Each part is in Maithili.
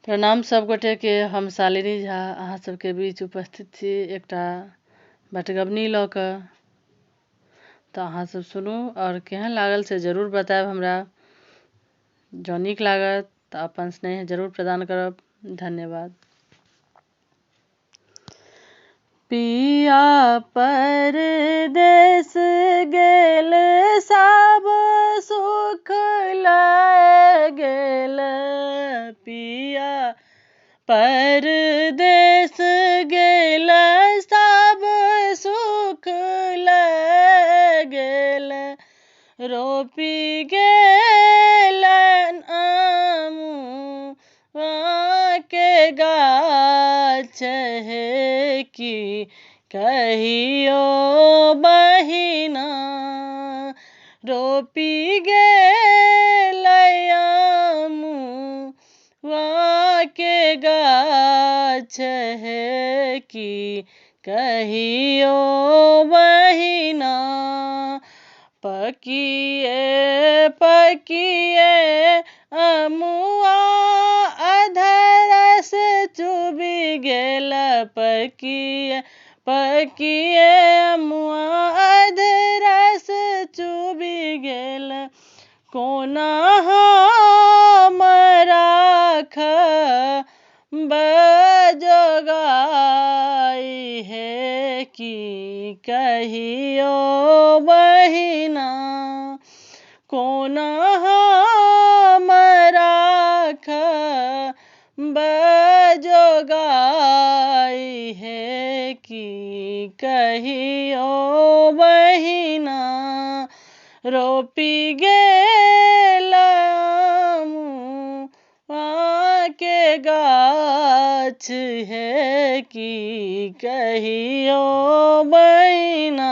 प्रणाम सब गोटे के। हम शालिनी झा अहाँ सबके बीच उपस्थित छी एकटा बटगबनी लऽ कऽ। तऽ अहाँ सब सुनू और केहन लागल से जरूर बताएब हमरा। जँ नीक लागत तऽ अपन स्नेह जरूर प्रदान करब। धन्यवाद। पिया परदेस गेल सब सुख लय गेल। पिया परदेस गेल सब सुख लय गेल। रोपी गेल आमुआ के गाछ हे की कहियो बहिना। रोपी गेल आमुआ के गाछ हे की कहियो बहिना। पकिए पकिए अमुआ अधरस चुबि गेल। पकिए पकिए अमुआ अधरस चुबि गेल। कोना हम राखब जोगाई हे की कहियो बहिना। कोना हम राखब जोगाई हे की कहियो बहिना। रोपी गेल आमुआ के गाछ हे की कहियो बहिना।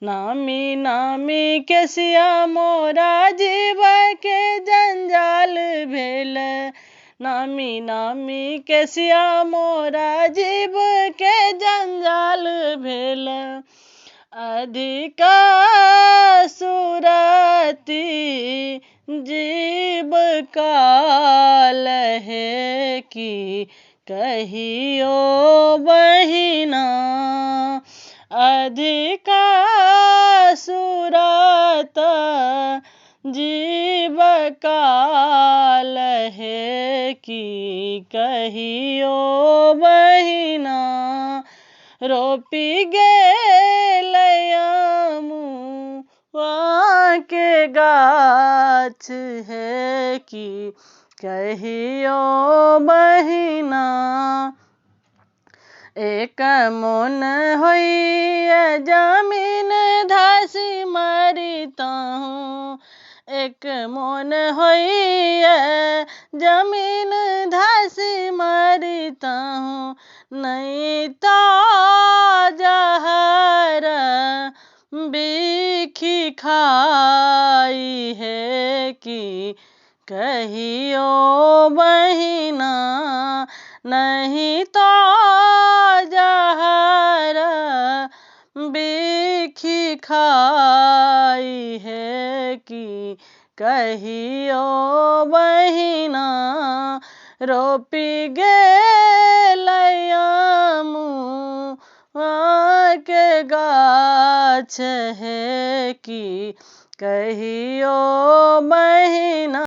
नामी नामी केसिया मोरा जीव के जंजाल भेल। नामी नामी केसिया मोरा जीव के जंजाल भेल। अधिका सुरती जीव काल हे की कहियो बहिना। अधिका सुरत जीव काल हे की कहियो बहिना। रोपी गेल आमुआ के गाछ हे की कहियो बहिना। एक मोन होइए जमीन धसी मरितहूँ। एक मोन होइए जमीन धसी मरितहूँ। नहीं तो जहर बिखी खाई हे की कहियो बहिना। नहीं तो जहर बिखी खाई हे की कहियो बहिना। रोपी गेल आमुआ के गाछ हे की कहियो बहिना।